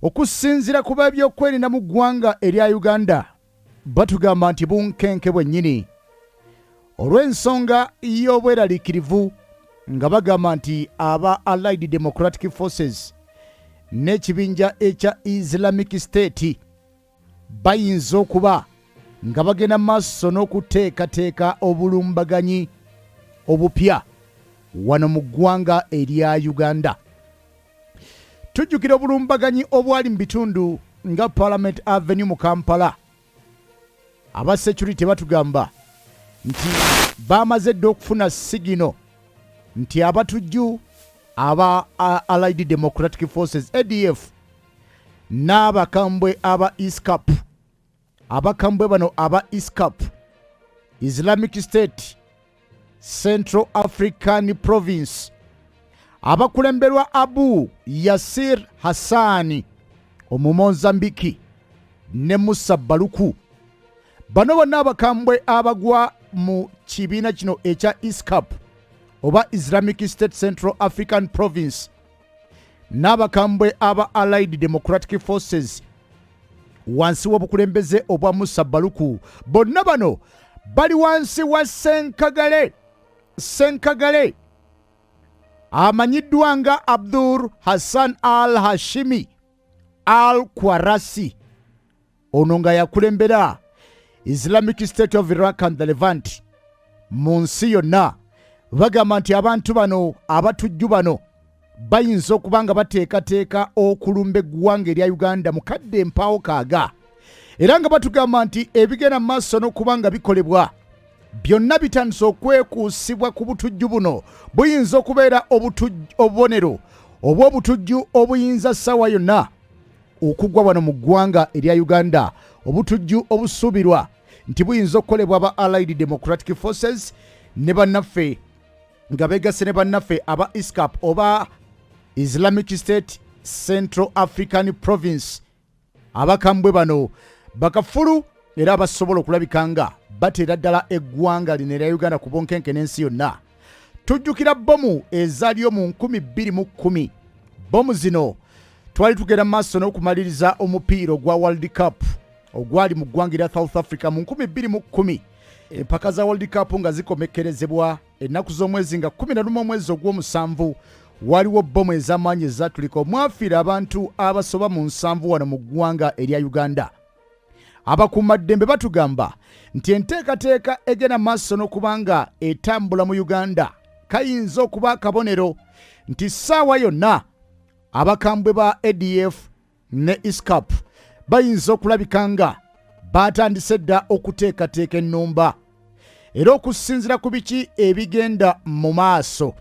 okusinziira ku b'ebyokwerinda mu ggwanga erya Uganda batugamba nti bunkenke bwennyini olw'ensonga y'obweraliikirivu nga bagamba nti aba Allied Democratic Forces n'ekibinja ekya Islamic State bayinza okuba nga bagenda maaso n'okuteekateeka obulumbaganyi obupya wano mu ggwanga erya Uganda. Tujjukira obulumbaganyi obwali mu bitundu nga Parliament Avenue mu Kampala. Aba security batugamba nti bamaze dda okufuna sigino nti abatujju aba Allied Democratic Forces ADF n'abakambwe aba ISCAP, abakambwe bano aba ISCAP, Islamic State Central African Province, abakulemberwa Abu Yasir Hassani Omumozambiki ne Musa Baluku. Bano bonna abakambwe abagwa mu kibiina kino ekya ISCAP oba Islamic State Central African Province n'abakambwe aba Allied Democratic Forces wansi w'obukulembeze obwa Musa Baluku, bonna bano bali wansi wa Senkagale amanyiddwa nga Abdul Hassan al-Hashimi al-Kwarasi, ono nga yakulembera Islamic State of Iraq and the Levant mu nsi yonna. Bagamba nti abantu bano abatujju bano bayinza okuba nga bateekateeka okulumba eggwanga erya Uganda mu kadde empaawo kaaga, era nga batugamba nti ebigenda mu maaso n'okuba nga bikolebwa byonna bitandise okwekuusibwa ku butujju buno buyinza okubeera obubonero obw'obutujju obuyinza ssaawa yonna okugwa wano mu ggwanga erya Uganda, obutujju obusuubirwa nti buyinza okukolebwa aba Allied Democratic Forces ne bannaffe nga beegase ne bannaffe aba ISCAP oba Islamic State Central African Province. Abakambwe bano bakafulu era basobola okulabika nga bateera ddala eggwanga lino erya Uganda ku bunkenke n'ensi yonna. Tujjukira bomu ezaaliyo mu 2010. Bomu zino twali tugenda maaso n'okumaliriza omupiira ogwa World Cup ogwali mu ggwanga erya South Africa mu 2010. Empaka za World Cup nga zikomekkerezebwa ennaku z'omwezi nga 11 omwezi ogw'omusanvu waliwo bomu ez'amaanyi ezatulika omwafiira abantu abasoba mu 7 wano mu ggwanga erya Uganda. Abakuumaddembe batugamba nti enteekateeka egenda maaso n'okubanga etambula mu Uganda kayinza okuba akabonero nti ssaawa yonna abakambwe ba ADF ne ISCAP bayinza okulabika nga batandise dda okuteekateeka ennumba era okusinziira ku biki ebigenda mu maaso.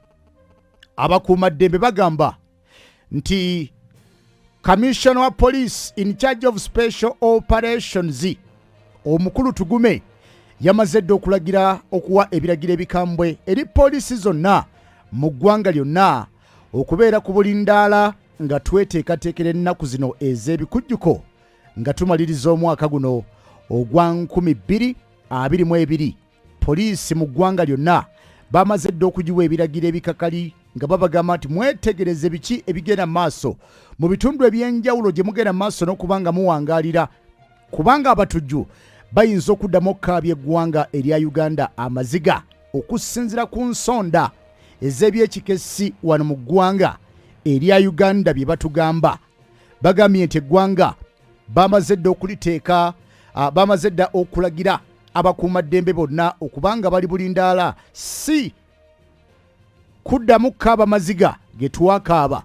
Abakuumaddembe bagamba nti Commissioner wa Police in charge of Special Operations omukulu Tugume yamaze dda okulagira okuwa ebiragiro ebikambwe eri poliisi zonna mu ggwanga lyonna okubeera ku bulindaala nga tweteekateekera ennaku zino ez'ebikujjuko nga tumaliriza omwaka guno ogwa 2022. Poliisi mu ggwanga lyonna bamaze dda okugiwa ebiragiro ebikakali nga babagamba nti mwetegereze biki ebigenda maaso mu bitundu ebyenjawulo gye mugenda maaso n'okubanga muwangaalira, kubanga abatujju bayinza okuddamu okkaabya eggwanga erya Uganda amaziga okusinziira ku nsonda ez'ebyekikessi wano mu ggwanga erya Uganda bye batugamba. Bagambye nti eggwanga bamaze dda okuliteeka, bamaze dda okulagira abakuumaddembe bonna okubanga bali bulindaala, si kuddamu kaaba maziga ge twakaaba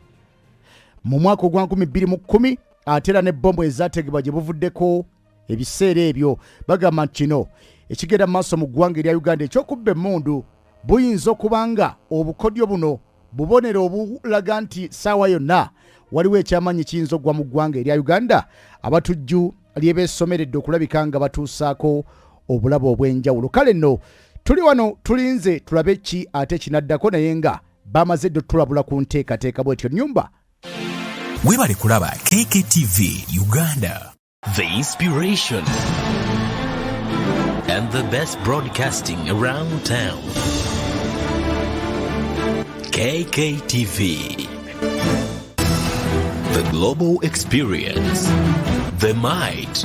mu mwaka ogwa 2010 ate era ne bombo ezaategebwa gye buvuddeko ebiseera ebyo. Bagamba nti kino ekigenda maaso mu ggwanga erya Uganda eky'okubba emmundu buyinza okubanga obukodyo buno bubonero obulaga nti ssaawa yonna waliwo ekyamanyi kiyinza okugwa mu ggwanga erya Uganda abatujju lyebeesomeredde okulabika nga batuusaako obulabo obw'enjawulo. Kale nno tuli wano tulinze tulabe ki ate kinaddako, naye nga bamaze dda tulabula ku nteekateeka bwetyo. Nnyumba webale kulaba Kk Tv Uganda, the inspiration and the best broadcasting around town. Kk Tv. The global experience, the might,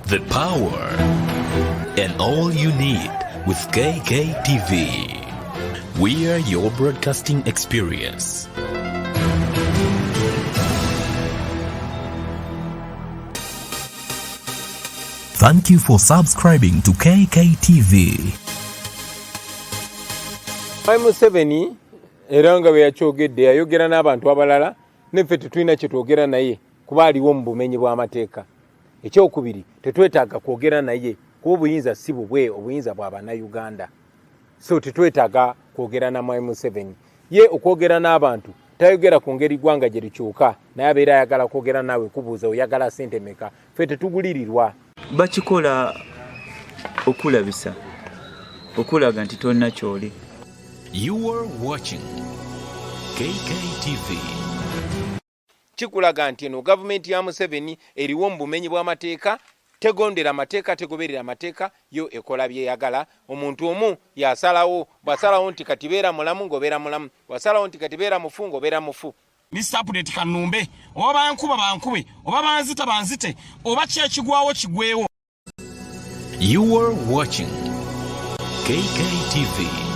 the power, and all you need with Kk TV. We are your broadcasting experience. Thank you for subscribing to Kk TV. Museveni era nga bwe yakyogedde yayogera n'abantu abalala neffe tetulina kye twogera naye kuba aliwo mu bumenyi bw'amateeka. Ekyokubiri tetwetaaga kwogera naye kuba obuyinza si bubwe, obuyinza bwa bannayuganda. So tetwetaaga kwogera na Mwai Museveni. Ye okwogera n'abantu tayogera ku ngeri ggwanga gye likyuka naye abeera ayagala kwogera naawe kubuuza oyagala ssente meka. Ffe tetugulirirwa. Bakikola okulabisa okulaga nti tolina kyoli. You are watching Kk TV. Kikulaga nti eno gavumenti ya Museveni eriwo mu bumenyi bw'amateeka, tegondera amateeka, tegoberera amateeka, yo ekola byeyagala. Omuntu omu yasalawo, bwasalawo nti kati beera mulamu ng'obeera mulamu, bwasalawo nti kati beera mufu ng'obeera mufu. Mr. Update Kanumbe, oba bankuba bankube, oba banzita banzite, oba kyekigwawo kigwewo. You are watching Kk TV.